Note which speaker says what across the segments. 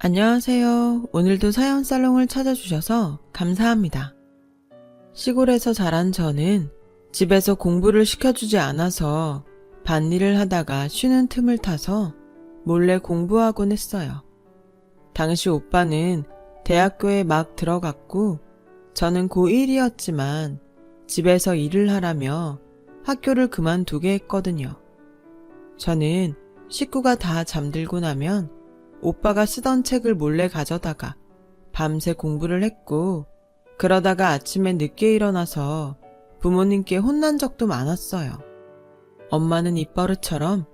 Speaker 1: 안녕하세요. 오늘도 사연 살롱을 찾아주셔서 감사합니다. 시골에서 자란 저는 집에서 공부를 시켜주지 않아서 밭일을 하다가 쉬는 틈을 타서 몰래 공부하곤 했어요. 당시 오빠는 대학교에 막 들어갔고 저는 고1이었지만 집에서 일을 하라며 학교를 그만두게 했거든요. 저는 식구가 다 잠들고 나면 오빠가 쓰던 책을 몰래 가져다가 밤새 공부를 했고 그러다가 아침에 늦게 일어나서 부모님께 혼난 적도 많았어요. 엄마는 입버릇처럼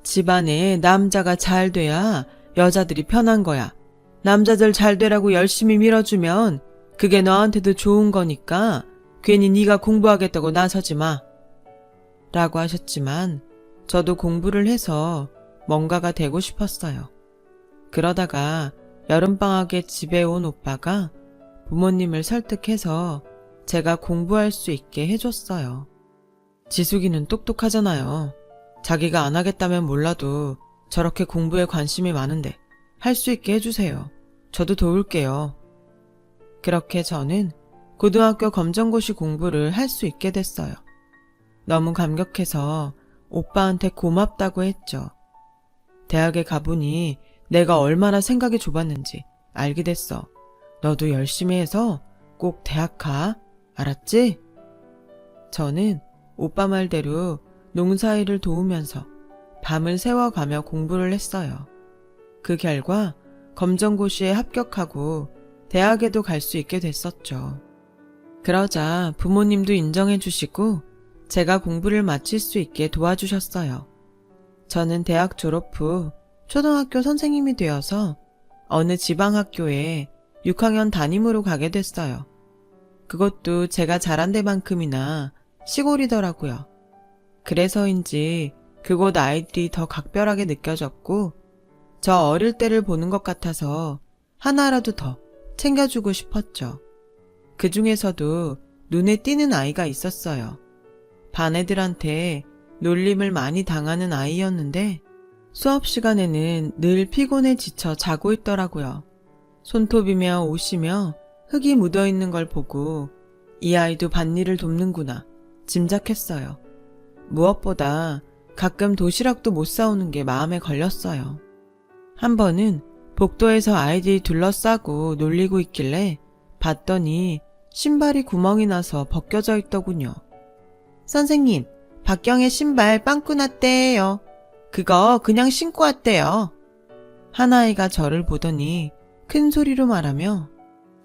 Speaker 1: 집안에 남자가 잘 돼야 여자들이 편한 거야. 남자들 잘 되라고 열심히 밀어주면 그게 너한테도 좋은 거니까 괜히 네가 공부하겠다고 나서지 마. 라고 하셨지만 저도 공부를 해서 뭔가가 되고 싶었어요. 그러다가 여름방학에 집에 온 오빠가 부모님을 설득해서 제가 공부할 수 있게 해줬어요. 지숙이는 똑똑하잖아요. 자기가 안 하겠다면 몰라도 저렇게 공부에 관심이 많은데 할 수 있게 해주세요. 저도 도울게요. 그렇게 저는 고등학교 검정고시 공부를 할 수 있게 됐어요. 너무 감격해서 오빠한테 고맙다고 했죠. 대학에 가보니 내가 얼마나 생각이 좁았는지 알게 됐어. 너도 열심히 해서 꼭 대학 가. 알았지? 저는 오빠 말대로 농사일을 도우면서 밤을 새워가며 공부를 했어요. 그 결과 검정고시에 합격하고 대학에도 갈 수 있게 됐었죠. 그러자 부모님도 인정해 주시고 제가 공부를 마칠 수 있게 도와주셨어요. 저는 대학 졸업 후 초등학교 선생님이 되어서 어느 지방학교에 6학년 담임으로 가게 됐어요. 그것도 제가 잘한 데만큼이나 시골이더라고요. 그래서인지 그곳 아이들이 더 각별하게 느껴졌고 저 어릴 때를 보는 것 같아서 하나라도 더 챙겨주고 싶었죠. 그 중에서도 눈에 띄는 아이가 있었어요. 반 애들한테 놀림을 많이 당하는 아이였는데 수업 시간에는 늘 피곤해 지쳐 자고 있더라고요. 손톱이며 옷이며 흙이 묻어있는 걸 보고 이 아이도 밭일을 돕는구나 짐작했어요. 무엇보다 가끔 도시락도 못 싸오는 게 마음에 걸렸어요. 한 번은 복도에서 아이들이 둘러싸고 놀리고 있길래 봤더니 신발이 구멍이 나서 벗겨져 있더군요. 선생님, 박경의 신발 빵꾸 났대요. 그거 그냥 신고 왔대요. 한 아이가 저를 보더니 큰 소리로 말하며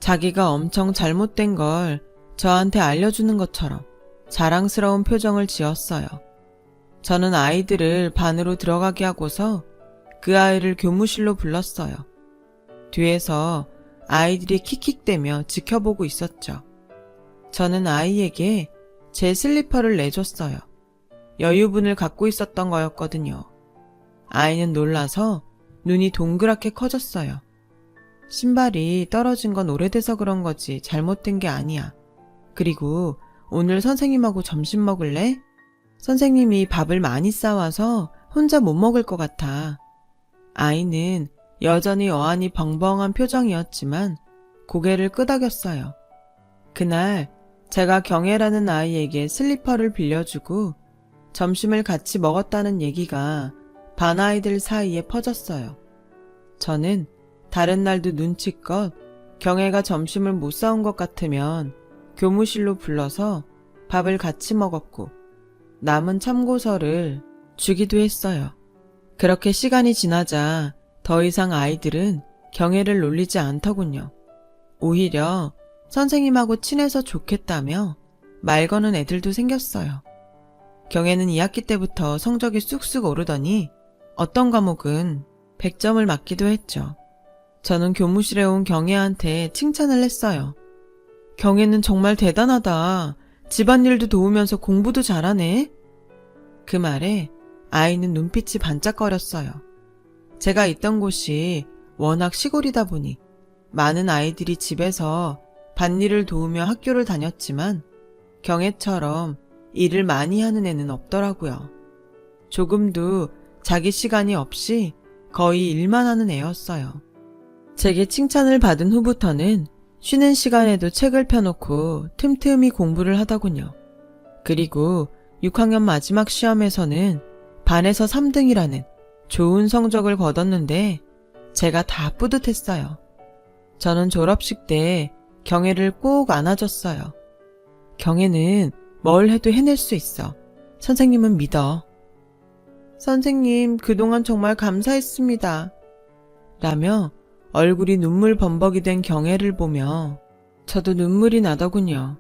Speaker 1: 자기가 엄청 잘못된 걸 저한테 알려주는 것처럼 자랑스러운 표정을 지었어요. 저는 아이들을 반으로 들어가게 하고서 그 아이를 교무실로 불렀어요. 뒤에서 아이들이 킥킥대며 지켜보고 있었죠. 저는 아이에게 제 슬리퍼를 내줬어요. 여유분을 갖고 있었던 거였거든요. 아이는 놀라서 눈이 동그랗게 커졌어요. 신발이 떨어진 건 오래돼서 그런 거지 잘못된 게 아니야. 그리고 오늘 선생님하고 점심 먹을래? 선생님이 밥을 많이 싸와서 혼자 못 먹을 것 같아. 아이는 여전히 어안이 벙벙한 표정이었지만 고개를 끄덕였어요. 그날 제가 경애라는 아이에게 슬리퍼를 빌려주고 점심을 같이 먹었다는 얘기가 반 아이들 사이에 퍼졌어요. 저는 다른 날도 눈치껏 경애가 점심을 못 사온 것 같으면 교무실로 불러서 밥을 같이 먹었고 남은 참고서를 주기도 했어요. 그렇게 시간이 지나자 더 이상 아이들은 경애를 놀리지 않더군요. 오히려 선생님하고 친해서 좋겠다며 말 거는 애들도 생겼어요. 경애는 2학기 때부터 성적이 쑥쑥 오르더니 어떤 과목은 100점을 맞기도 했죠. 저는 교무실에 온 경애한테 칭찬을 했어요. 경애는 정말 대단하다. 집안일도 도우면서 공부도 잘하네. 그 말에 아이는 눈빛이 반짝거렸어요. 제가 있던 곳이 워낙 시골이다 보니 많은 아이들이 집에서 밭일을 도우며 학교를 다녔지만 경애처럼 일을 많이 하는 애는 없더라고요. 조금도 자기 시간이 없이 거의 일만 하는 애였어요. 제게 칭찬을 받은 후부터는 쉬는 시간에도 책을 펴놓고 틈틈이 공부를 하더군요. 그리고 6학년 마지막 시험에서는 반에서 3등이라는 좋은 성적을 거뒀는데 제가 다 뿌듯했어요. 저는 졸업식 때 경애를 꼭 안아줬어요. 경애는 뭘 해도 해낼 수 있어. 선생님은 믿어. 선생님, 그동안 정말 감사했습니다. 라며 얼굴이 눈물 범벅이 된 경애를 보며 저도 눈물이 나더군요.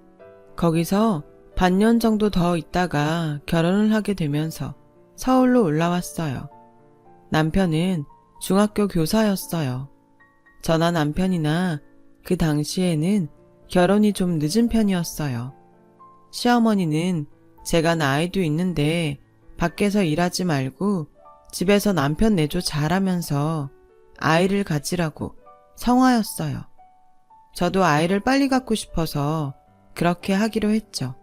Speaker 1: 거기서 반년 정도 더 있다가 결혼을 하게 되면서 서울로 올라왔어요. 남편은 중학교 교사였어요. 저나 남편이나 그 당시에는 결혼이 좀 늦은 편이었어요. 시어머니는 제가 나이도 있는데 밖에서 일하지 말고 집에서 남편 내조 잘하면서 아이를 가지라고 성화였어요. 저도 아이를 빨리 갖고 싶어서 그렇게 하기로 했죠.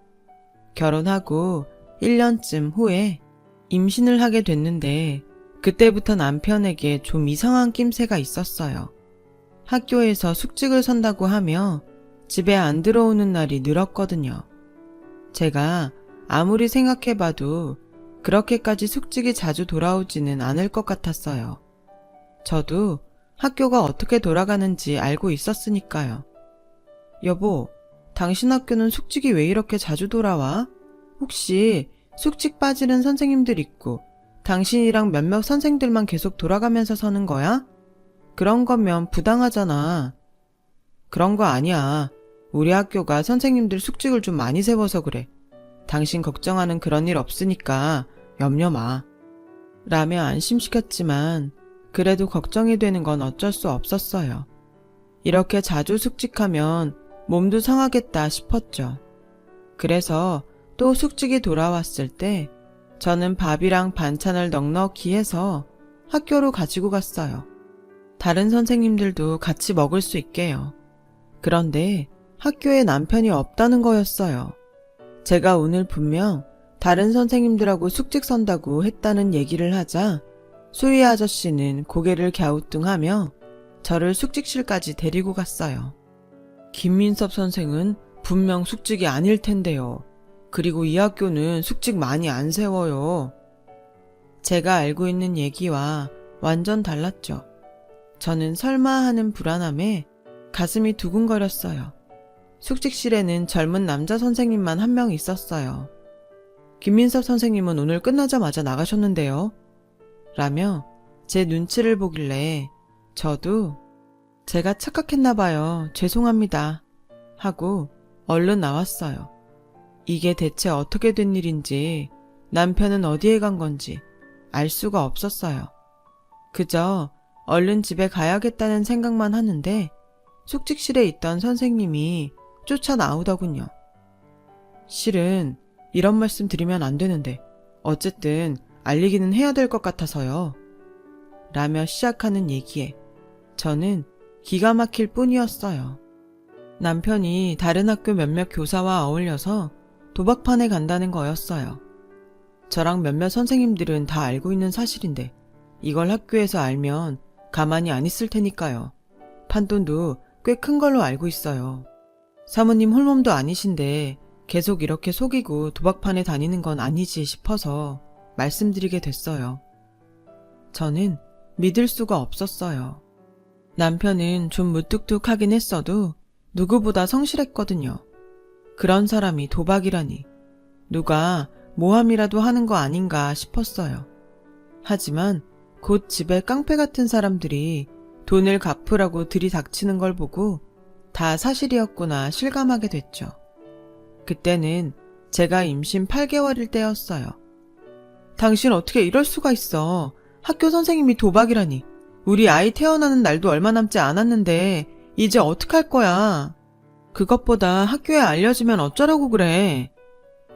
Speaker 1: 결혼하고 1년쯤 후에 임신을 하게 됐는데 그때부터 남편에게 좀 이상한 낌새가 있었어요. 학교에서 숙직을 선다고 하며 집에 안 들어오는 날이 늘었거든요. 제가 아무리 생각해봐도 그렇게까지 숙직이 자주 돌아오지는 않을 것 같았어요. 저도 학교가 어떻게 돌아가는지 알고 있었으니까요. 여보, 당신 학교는 숙직이 왜 이렇게 자주 돌아와? 혹시 숙직 빠지는 선생님들 있고 당신이랑 몇몇 선생들만 계속 돌아가면서 서는 거야? 그런 거면 부당하잖아. 그런 거 아니야. 우리 학교가 선생님들 숙직을 좀 많이 세워서 그래. 당신 걱정하는 그런 일 없으니까 염려 마. 라며 안심시켰지만 그래도 걱정이 되는 건 어쩔 수 없었어요. 이렇게 자주 숙직하면 몸도 상하겠다 싶었죠. 그래서 또 숙직이 돌아왔을 때 저는 밥이랑 반찬을 넉넉히 해서 학교로 가지고 갔어요. 다른 선생님들도 같이 먹을 수 있게요. 그런데 학교에 남편이 없다는 거였어요. 제가 오늘 분명 다른 선생님들하고 숙직 선다고 했다는 얘기를 하자 수희 아저씨는 고개를 갸우뚱하며 저를 숙직실까지 데리고 갔어요. 김민섭 선생은 분명 숙직이 아닐 텐데요. 그리고 이 학교는 숙직 많이 안 세워요. 제가 알고 있는 얘기와 완전 달랐죠. 저는 설마 하는 불안함에 가슴이 두근거렸어요. 숙직실에는 젊은 남자 선생님만 한 명 있었어요. 김민섭 선생님은 오늘 끝나자마자 나가셨는데요. 라며 제 눈치를 보길래 저도 제가 착각했나 봐요. 죄송합니다. 하고 얼른 나왔어요. 이게 대체 어떻게 된 일인지 남편은 어디에 간 건지 알 수가 없었어요. 그저 얼른 집에 가야겠다는 생각만 하는데 숙직실에 있던 선생님이 쫓아 나오더군요. 실은 이런 말씀 드리면 안 되는데 어쨌든 알리기는 해야 될 것 같아서요. 라며 시작하는 얘기에 저는 기가 막힐 뿐이었어요. 남편이 다른 학교 몇몇 교사와 어울려서 도박판에 간다는 거였어요. 저랑 몇몇 선생님들은 다 알고 있는 사실인데 이걸 학교에서 알면 가만히 안 있을 테니까요. 판돈도 꽤 큰 걸로 알고 있어요. 사모님 홀몸도 아니신데 계속 이렇게 속이고 도박판에 다니는 건 아니지 싶어서 말씀드리게 됐어요. 저는 믿을 수가 없었어요. 남편은 좀 무뚝뚝하긴 했어도 누구보다 성실했거든요. 그런 사람이 도박이라니 누가 모함이라도 하는 거 아닌가 싶었어요. 하지만 곧 집에 깡패 같은 사람들이 돈을 갚으라고 들이닥치는 걸 보고 다 사실이었구나 실감하게 됐죠. 그때는 제가 임신 8개월일 때였어요. 당신 어떻게 이럴 수가 있어. 학교 선생님이 도박이라니. 우리 아이 태어나는 날도 얼마 남지 않았는데 이제 어떡할 거야. 그것보다 학교에 알려지면 어쩌라고 그래.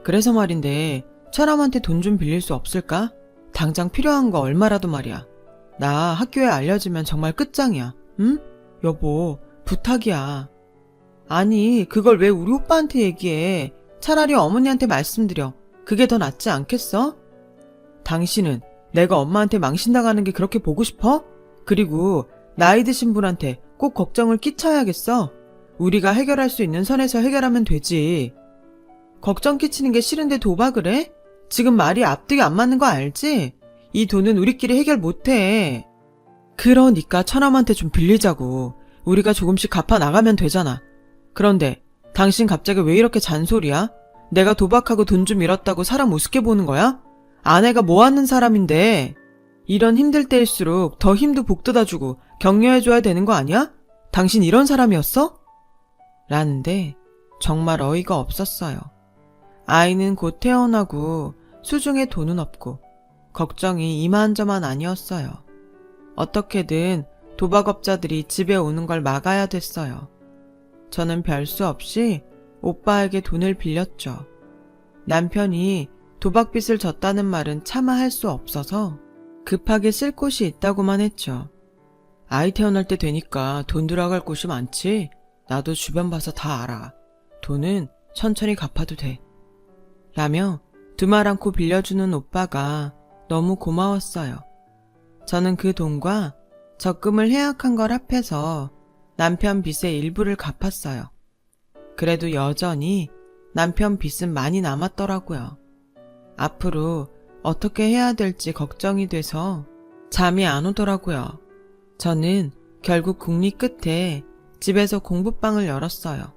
Speaker 1: 그래서 말인데 사람한테 돈 좀 빌릴 수 없을까? 당장 필요한 거 얼마라도 말이야. 나 학교에 알려지면 정말 끝장이야. 응? 여보, 부탁이야. 아니, 그걸 왜 우리 오빠한테 얘기해. 차라리 어머니한테 말씀드려. 그게 더 낫지 않겠어? 당신은 내가 엄마한테 망신당하는 게 그렇게 보고 싶어? 그리고 나이 드신 분한테 꼭 걱정을 끼쳐야겠어? 우리가 해결할 수 있는 선에서 해결하면 되지. 걱정 끼치는 게 싫은데 도박을 해? 지금 말이 앞뒤가 안 맞는 거 알지? 이 돈은 우리끼리 해결 못해. 그러니까 천암한테 좀 빌리자고. 우리가 조금씩 갚아 나가면 되잖아. 그런데 당신 갑자기 왜 이렇게 잔소리야? 내가 도박하고 돈 좀 잃었다고 사람 우습게 보는 거야? 아내가 뭐 하는 사람인데. 이런 힘들 때일수록 더 힘도 북돋아주고 격려해줘야 되는 거 아니야? 당신 이런 사람이었어? 라는데 정말 어이가 없었어요. 아이는 곧 태어나고 수중에 돈은 없고 걱정이 이만저만 아니었어요. 어떻게든 도박업자들이 집에 오는 걸 막아야 됐어요. 저는 별 수 없이 오빠에게 돈을 빌렸죠. 남편이 도박빚을 졌다는 말은 차마 할 수 없어서 급하게 쓸 곳이 있다고만 했죠. 아이 태어날 때 되니까 돈 들어갈 곳이 많지? 나도 주변 봐서 다 알아. 돈은 천천히 갚아도 돼. 라며 두말 않고 빌려주는 오빠가 너무 고마웠어요. 저는 그 돈과 적금을 해약한 걸 합해서 남편 빚의 일부를 갚았어요. 그래도 여전히 남편 빚은 많이 남았더라고요. 앞으로 어떻게 해야 될지 걱정이 돼서 잠이 안 오더라고요. 저는 결국 국리 끝에 집에서 공부방을 열었어요.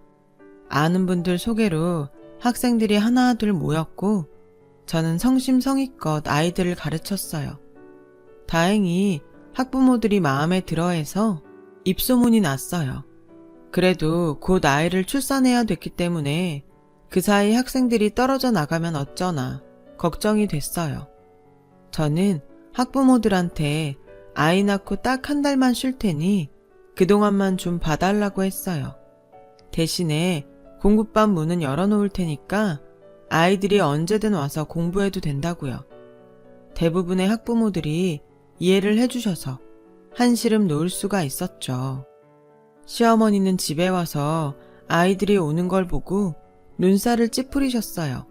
Speaker 1: 아는 분들 소개로 학생들이 하나둘 모였고 저는 성심성의껏 아이들을 가르쳤어요. 다행히 학부모들이 마음에 들어해서 입소문이 났어요. 그래도 곧 아이를 출산해야 됐기 때문에 그 사이 학생들이 떨어져 나가면 어쩌나 걱정이 됐어요. 저는 학부모들한테 아이 낳고 딱 한 달만 쉴 테니 그동안만 좀 봐달라고 했어요. 대신에 공부반 문은 열어놓을 테니까 아이들이 언제든 와서 공부해도 된다고요. 대부분의 학부모들이 이해를 해주셔서 한시름 놓을 수가 있었죠. 시어머니는 집에 와서 아이들이 오는 걸 보고 눈살을 찌푸리셨어요.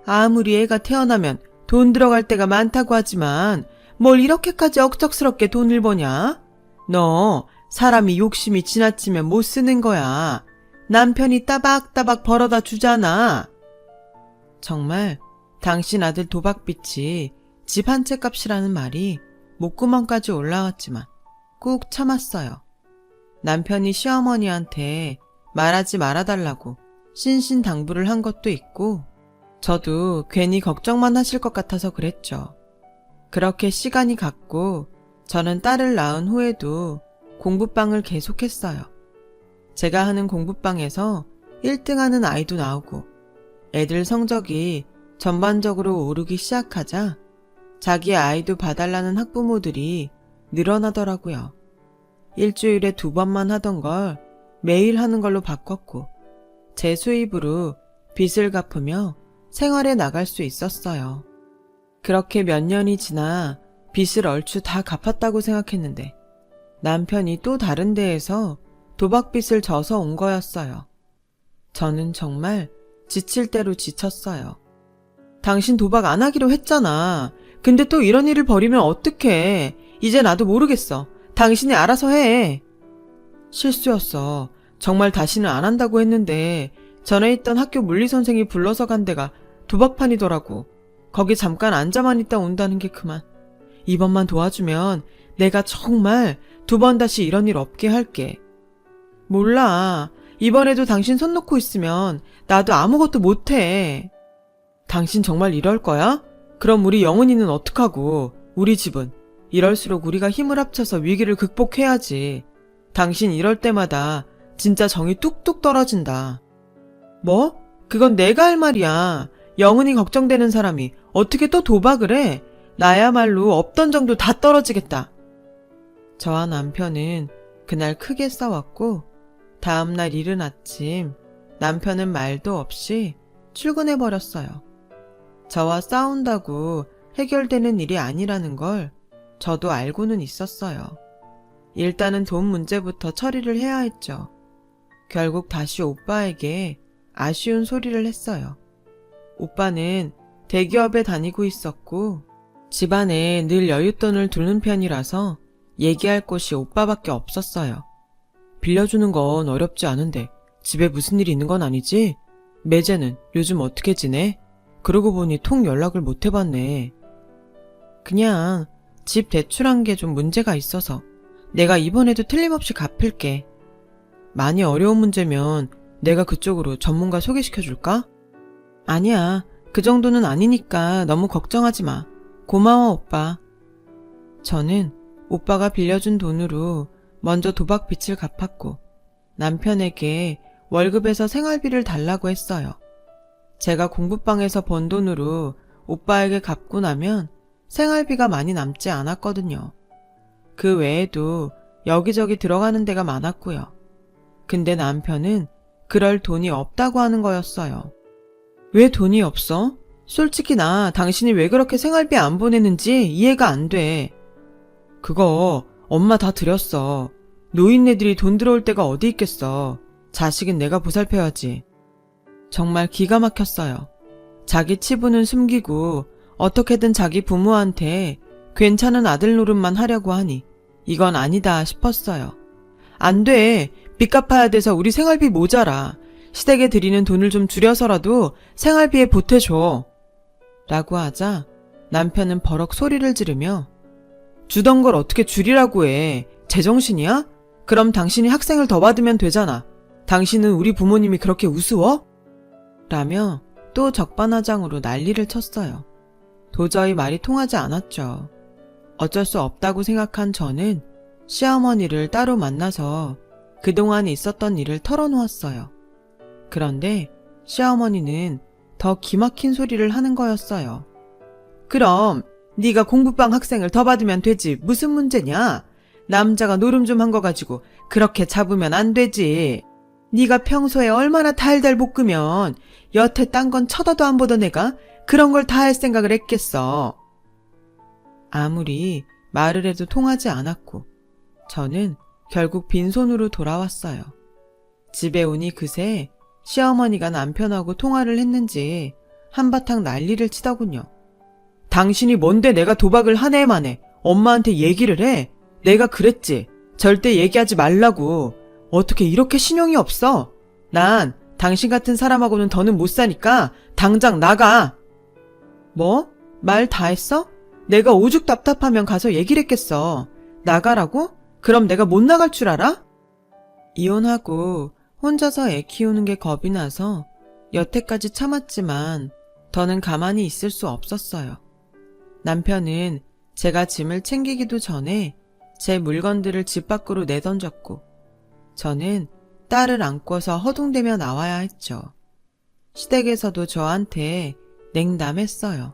Speaker 1: 아무리 애가 태어나면 돈 들어갈 때가 많다고 하지만 뭘 이렇게까지 억척스럽게 돈을 버냐? 너 사람이 욕심이 지나치면 못 쓰는 거야. 남편이 따박따박 벌어다 주잖아. 정말 당신 아들 도박빚이 집 한 채 값이라는 말이 목구멍까지 올라왔지만 꾹 참았어요. 남편이 시어머니한테 말하지 말아달라고 신신당부를 한 것도 있고 저도 괜히 걱정만 하실 것 같아서 그랬죠. 그렇게 시간이 갔고 저는 딸을 낳은 후에도 공부방을 계속했어요. 제가 하는 공부방에서 1등하는 아이도 나오고 애들 성적이 전반적으로 오르기 시작하자 자기 아이도 봐달라는 학부모들이 늘어나더라고요. 일주일에 2번만 하던 걸 매일 하는 걸로 바꿨고 제 수입으로 빚을 갚으며 생활에 나갈 수 있었어요. 그렇게 몇 년이 지나 빚을 얼추 다 갚았다고 생각했는데 남편이 또 다른 데에서 도박빚을 져서 온 거였어요. 저는 정말 지칠 대로 지쳤어요. 당신 도박 안 하기로 했잖아. 근데 또 이런 일을 벌이면 어떡해. 이제 나도 모르겠어. 당신이 알아서 해. 실수였어. 정말 다시는 안 한다고 했는데 전에 있던 학교 물리선생이 불러서 간 데가 도박판이더라고. 거기 잠깐 앉아만 있다 온다는 게 그만. 이번만 도와주면 내가 정말 2번 다시 이런 일 없게 할게. 몰라. 이번에도 당신 손 놓고 있으면 나도 아무것도 못해. 당신 정말 이럴 거야? 그럼 우리 영은이는 어떡하고 우리 집은? 이럴수록 우리가 힘을 합쳐서 위기를 극복해야지. 당신 이럴 때마다 진짜 정이 뚝뚝 떨어진다. 뭐? 그건 내가 할 말이야. 영은이 걱정되는 사람이 어떻게 또 도박을 해? 나야말로 없던 정도 다 떨어지겠다. 저와 남편은 그날 크게 싸웠고 다음날 이른 아침 남편은 말도 없이 출근해버렸어요. 저와 싸운다고 해결되는 일이 아니라는 걸 저도 알고는 있었어요. 일단은 돈 문제부터 처리를 해야 했죠. 결국 다시 오빠에게 아쉬운 소리를 했어요. 오빠는 대기업에 다니고 있었고 집안에 늘 여윳돈을 두는 편이라서 얘기할 곳이 오빠밖에 없었어요. 빌려주는 건 어렵지 않은데 집에 무슨 일이 있는 건 아니지? 매제는 요즘 어떻게 지내? 그러고 보니 통 연락을 못 해봤네. 그냥 집 대출한 게 좀 문제가 있어서 내가 이번에도 틀림없이 갚을게. 많이 어려운 문제면 내가 그쪽으로 전문가 소개시켜줄까? 아니야. 그 정도는 아니니까 너무 걱정하지 마. 고마워, 오빠. 저는 오빠가 빌려준 돈으로 먼저 도박 빚을 갚았고 남편에게 월급에서 생활비를 달라고 했어요. 제가 공부방에서 번 돈으로 오빠에게 갚고 나면 생활비가 많이 남지 않았거든요. 그 외에도 여기저기 들어가는 데가 많았고요. 근데 남편은 그럴 돈이 없다고 하는 거였어요. 왜 돈이 없어? 솔직히 나 당신이 왜 그렇게 생활비 안 보내는지 이해가 안 돼. 그거 엄마 다 드렸어. 노인네들이 돈 들어올 때가 어디 있겠어. 자식은 내가 보살펴야지. 정말 기가 막혔어요. 자기 치부는 숨기고 어떻게든 자기 부모한테 괜찮은 아들 노릇만 하려고 하니 이건 아니다 싶었어요. 안 돼. 빚 갚아야 돼서 우리 생활비 모자라. 시댁에 드리는 돈을 좀 줄여서라도 생활비에 보태줘. 라고 하자 남편은 버럭 소리를 지르며 주던 걸 어떻게 줄이라고 해. 제정신이야? 그럼 당신이 학생을 더 받으면 되잖아. 당신은 우리 부모님이 그렇게 우스워? 라며 또 적반하장으로 난리를 쳤어요. 도저히 말이 통하지 않았죠. 어쩔 수 없다고 생각한 저는 시어머니를 따로 만나서 그동안 있었던 일을 털어놓았어요. 그런데 시어머니는 더 기막힌 소리를 하는 거였어요. 그럼 네가 공부방 학생을 더 받으면 되지 무슨 문제냐? 남자가 노름 좀 한 거 가지고 그렇게 잡으면 안 되지. 네가 평소에 얼마나 달달 볶으면 여태 딴 건 쳐다도 안 보던 애가 그런 걸 다 할 생각을 했겠어. 아무리 말을 해도 통하지 않았고 저는 결국 빈손으로 돌아왔어요. 집에 오니 그새 시어머니가 남편하고 통화를 했는지 한바탕 난리를 치더군요. 당신이 뭔데 내가 도박을 한 해 만에 엄마한테 얘기를 해? 내가 그랬지. 절대 얘기하지 말라고. 어떻게 이렇게 신용이 없어? 난 당신 같은 사람하고는 더는 못 사니까 당장 나가. 뭐? 말 다 했어? 내가 오죽 답답하면 가서 얘기를 했겠어. 나가라고? 그럼 내가 못 나갈 줄 알아? 이혼하고 혼자서 애 키우는 게 겁이 나서 여태까지 참았지만 더는 가만히 있을 수 없었어요. 남편은 제가 짐을 챙기기도 전에 제 물건들을 집 밖으로 내던졌고 저는 딸을 안고서 허둥대며 나와야 했죠. 시댁에서도 저한테 냉담했어요.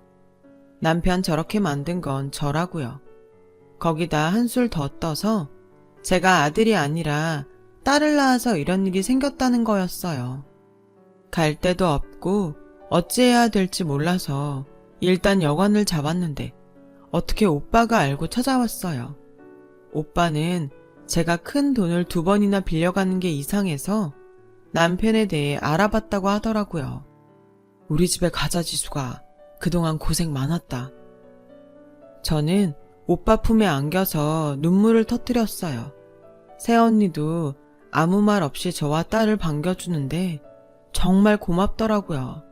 Speaker 1: 남편 저렇게 만든 건 저라고요. 거기다 한술 더 떠서 제가 아들이 아니라 딸을 낳아서 이런 일이 생겼다는 거였어요. 갈 데도 없고 어찌해야 될지 몰라서 일단 여관을 잡았는데 어떻게 오빠가 알고 찾아왔어요. 오빠는 제가 큰 돈을 2번이나 빌려가는 게 이상해서 남편에 대해 알아봤다고 하더라고요. 우리 집에 가자 지수가. 그동안 고생 많았다. 저는 오빠 품에 안겨서 눈물을 터뜨렸어요. 새언니도 아무 말 없이 저와 딸을 반겨주는데 정말 고맙더라고요.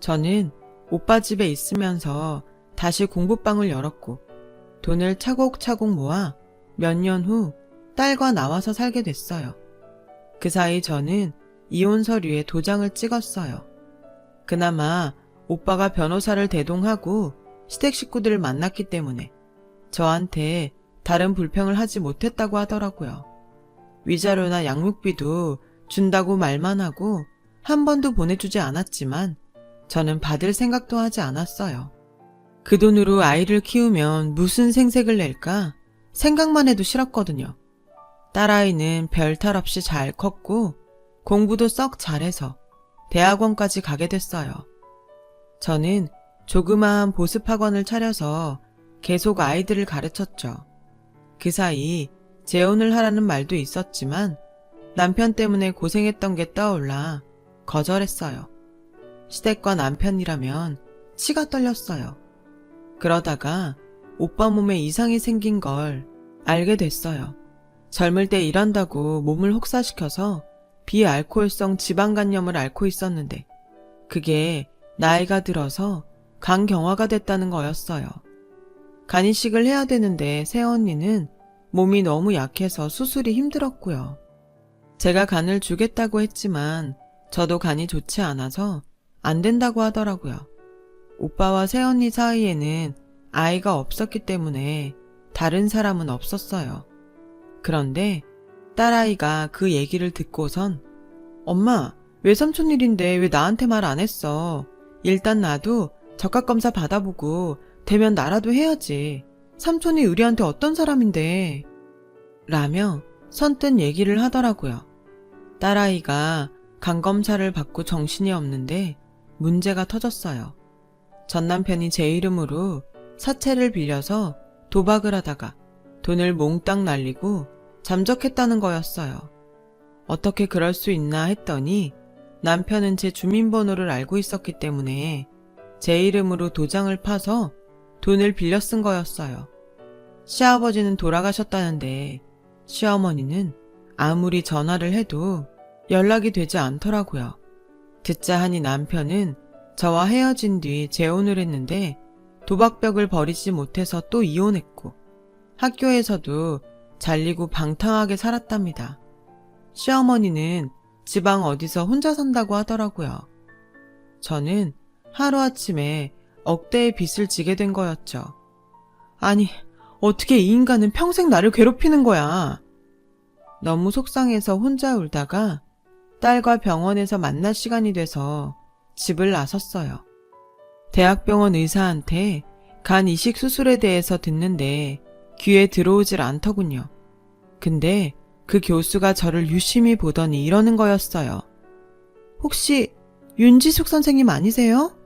Speaker 1: 저는 오빠 집에 있으면서 다시 공부방을 열었고 돈을 차곡차곡 모아 몇 년 후 딸과 나와서 살게 됐어요. 그 사이 저는 이혼 서류에 도장을 찍었어요. 그나마 오빠가 변호사를 대동하고 시댁 식구들을 만났기 때문에 저한테 다른 불평을 하지 못했다고 하더라고요. 위자료나 양육비도 준다고 말만 하고 한 번도 보내주지 않았지만 저는 받을 생각도 하지 않았어요. 그 돈으로 아이를 키우면 무슨 생색을 낼까 생각만 해도 싫었거든요. 딸아이는 별탈 없이 잘 컸고 공부도 썩 잘해서 대학원까지 가게 됐어요. 저는 조그마한 보습학원을 차려서 계속 아이들을 가르쳤죠. 그 사이 재혼을 하라는 말도 있었지만 남편 때문에 고생했던 게 떠올라 거절했어요. 시댁과 남편이라면 치가 떨렸어요. 그러다가 오빠 몸에 이상이 생긴 걸 알게 됐어요. 젊을 때 일한다고 몸을 혹사시켜서 비알코올성 지방간염을 앓고 있었는데 그게 나이가 들어서 간경화가 됐다는 거였어요. 간이식을 해야 되는데 새언니는 몸이 너무 약해서 수술이 힘들었고요. 제가 간을 주겠다고 했지만 저도 간이 좋지 않아서 안 된다고 하더라고요. 오빠와 새언니 사이에는 아이가 없었기 때문에 다른 사람은 없었어요. 그런데 딸아이가 그 얘기를 듣고선 엄마, 외삼촌 일인데 왜 나한테 말 안 했어? 일단 나도 적합검사 받아보고 되면 나라도 해야지. 삼촌이 우리한테 어떤 사람인데? 라며 선뜻 얘기를 하더라고요. 딸아이가 간검사를 받고 정신이 없는데 문제가 터졌어요. 전 남편이 제 이름으로 사채를 빌려서 도박을 하다가 돈을 몽땅 날리고 잠적했다는 거였어요. 어떻게 그럴 수 있나 했더니 남편은 제 주민번호를 알고 있었기 때문에 제 이름으로 도장을 파서 돈을 빌려 쓴 거였어요. 시아버지는 돌아가셨다는데 시어머니는 아무리 전화를 해도 연락이 되지 않더라고요. 듣자 하니 남편은 저와 헤어진 뒤 재혼을 했는데 도박벽을 버리지 못해서 또 이혼했고 학교에서도 잘리고 방탕하게 살았답니다. 시어머니는 지방 어디서 혼자 산다고 하더라고요. 저는 하루아침에 억대의 빚을 지게 된 거였죠. 아니, 어떻게 이 인간은 평생 나를 괴롭히는 거야. 너무 속상해서 혼자 울다가 딸과 병원에서 만날 시간이 돼서 집을 나섰어요. 대학병원 의사한테 간 이식 수술에 대해서 듣는데 귀에 들어오질 않더군요. 근데 그 교수가 저를 유심히 보더니 이러는 거였어요. 혹시 윤지숙 선생님 아니세요?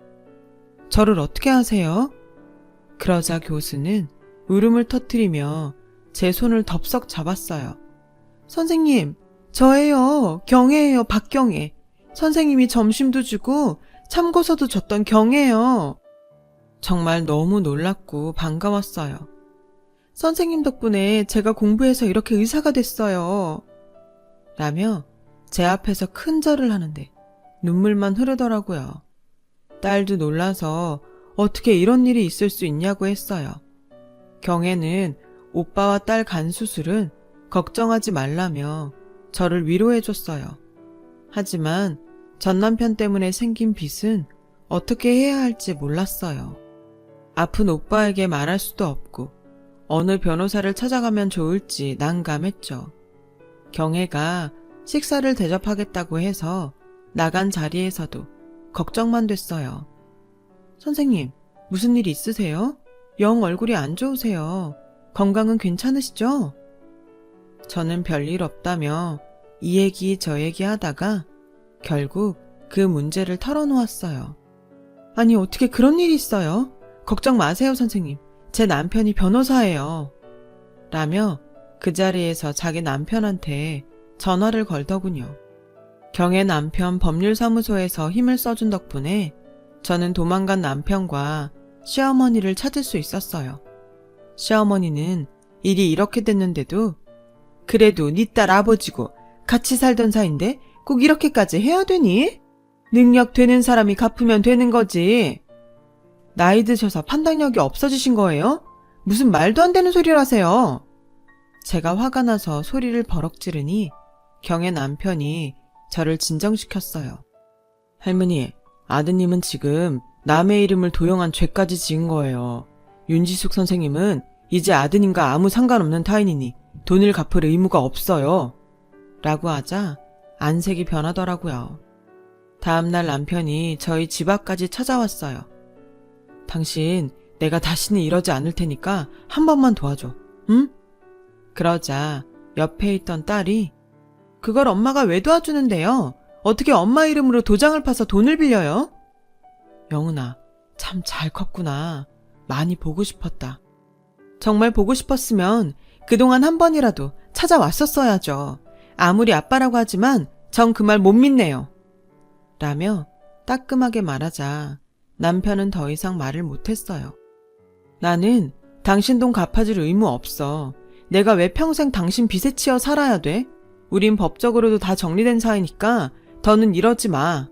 Speaker 1: 저를 어떻게 아세요? 그러자 교수는 울음을 터뜨리며 제 손을 덥석 잡았어요. 선생님, 저예요. 경혜예요. 박경혜. 선생님이 점심도 주고 참고서도 줬던 경혜예요. 정말 너무 놀랍고 반가웠어요. 선생님 덕분에 제가 공부해서 이렇게 의사가 됐어요. 라며 제 앞에서 큰 절을 하는데 눈물만 흐르더라고요. 딸도 놀라서 어떻게 이런 일이 있을 수 있냐고 했어요. 경혜는 오빠와 딸 간 수술은 걱정하지 말라며 저를 위로해줬어요. 하지만 전 남편 때문에 생긴 빚은 어떻게 해야 할지 몰랐어요. 아픈 오빠에게 말할 수도 없고 어느 변호사를 찾아가면 좋을지 난감했죠. 경혜가 식사를 대접하겠다고 해서 나간 자리에서도 걱정만 됐어요. 선생님, 무슨 일 있으세요? 영 얼굴이 안 좋으세요. 건강은 괜찮으시죠? 저는 별일 없다며 이 얘기 저 얘기 하다가 결국 그 문제를 털어놓았어요. 아니, 어떻게 그런 일이 있어요? 걱정 마세요, 선생님. 제 남편이 변호사예요. 라며 그 자리에서 자기 남편한테 전화를 걸더군요. 경혜 남편 법률사무소에서 힘을 써준 덕분에 저는 도망간 남편과 시어머니를 찾을 수 있었어요. 시어머니는 일이 이렇게 됐는데도 그래도 네 딸 아버지고 같이 살던 사이인데 꼭 이렇게까지 해야 되니? 능력 되는 사람이 갚으면 되는 거지. 나이 드셔서 판단력이 없어지신 거예요? 무슨 말도 안 되는 소리를 하세요. 제가 화가 나서 소리를 버럭 지르니 경혜 남편이 저를 진정시켰어요. 할머니, 아드님은 지금 남의 이름을 도용한 죄까지 지은 거예요. 윤지숙 선생님은 이제 아드님과 아무 상관없는 타인이니 돈을 갚을 의무가 없어요. 라고 하자 안색이 변하더라고요. 다음날 남편이 저희 집 앞까지 찾아왔어요. 당신, 내가 다시는 이러지 않을 테니까 한 번만 도와줘. 응? 그러자 옆에 있던 딸이 그걸 엄마가 왜 도와주는데요? 어떻게 엄마 이름으로 도장을 파서 돈을 빌려요? 영은아, 참 잘 컸구나. 많이 보고 싶었다. 정말 보고 싶었으면 그동안 한 번이라도 찾아왔었어야죠. 아무리 아빠라고 하지만 전 그 말 못 믿네요. 라며 따끔하게 말하자 남편은 더 이상 말을 못했어요. 나는 당신 돈 갚아줄 의무 없어. 내가 왜 평생 당신 빚에 치여 살아야 돼? 우린 법적으로도 다 정리된 사이니까 더는 이러지 마.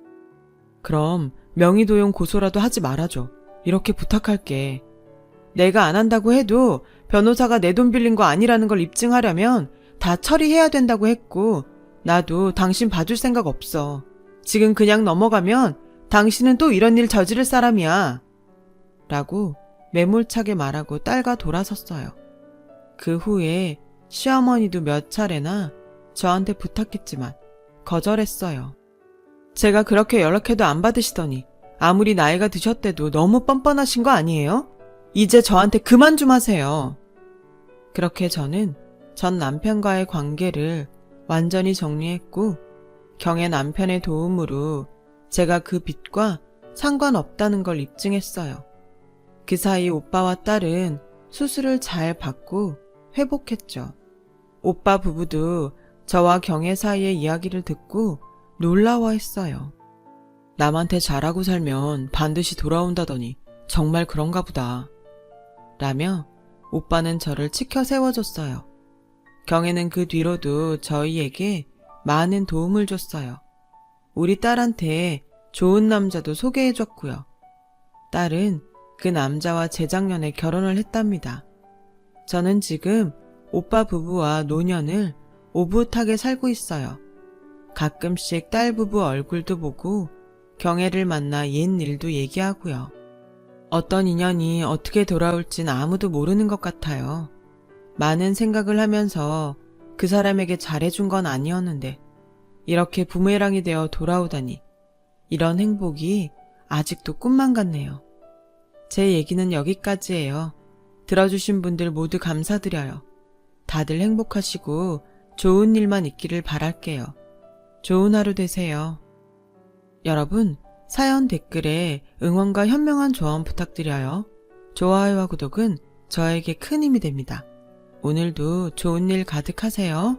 Speaker 1: 그럼 명의도용 고소라도 하지 말아줘. 이렇게 부탁할게. 내가 안 한다고 해도 변호사가 내 돈 빌린 거 아니라는 걸 입증하려면 다 처리해야 된다고 했고, 나도 당신 봐줄 생각 없어. 지금 그냥 넘어가면 당신은 또 이런 일 저지를 사람이야. 라고 매몰차게 말하고 딸과 돌아섰어요. 그 후에 시어머니도 몇 차례나 저한테 부탁했지만 거절했어요. 제가 그렇게 연락해도 안 받으시더니 아무리 나이가 드셨대도 너무 뻔뻔하신 거 아니에요? 이제 저한테 그만 좀 하세요. 그렇게 저는 전 남편과의 관계를 완전히 정리했고, 경혜 남편의 도움으로 제가 그 빚과 상관없다는 걸 입증했어요. 그 사이 오빠와 딸은 수술을 잘 받고 회복했죠. 오빠 부부도 저와 경혜 사이의 이야기를 듣고 놀라워했어요. 남한테 잘하고 살면 반드시 돌아온다더니 정말 그런가 보다. 라며 오빠는 저를 치켜 세워줬어요. 경혜는 그 뒤로도 저희에게 많은 도움을 줬어요. 우리 딸한테 좋은 남자도 소개해줬고요. 딸은 그 남자와 재작년에 결혼을 했답니다. 저는 지금 오빠 부부와 노년을 오붓하게 살고 있어요. 가끔씩 딸 부부 얼굴도 보고 경혜를 만나 옛 일도 얘기하고요. 어떤 인연이 어떻게 돌아올진 아무도 모르는 것 같아요. 많은 생각을 하면서 그 사람에게 잘해준 건 아니었는데 이렇게 부메랑이 되어 돌아오다니, 이런 행복이 아직도 꿈만 같네요. 제 얘기는 여기까지예요. 들어주신 분들 모두 감사드려요. 다들 행복하시고 좋은 일만 있기를 바랄게요. 좋은 하루 되세요. 여러분, 사연 댓글에 응원과 현명한 조언 부탁드려요. 좋아요와 구독은 저에게 큰 힘이 됩니다. 오늘도 좋은 일 가득하세요.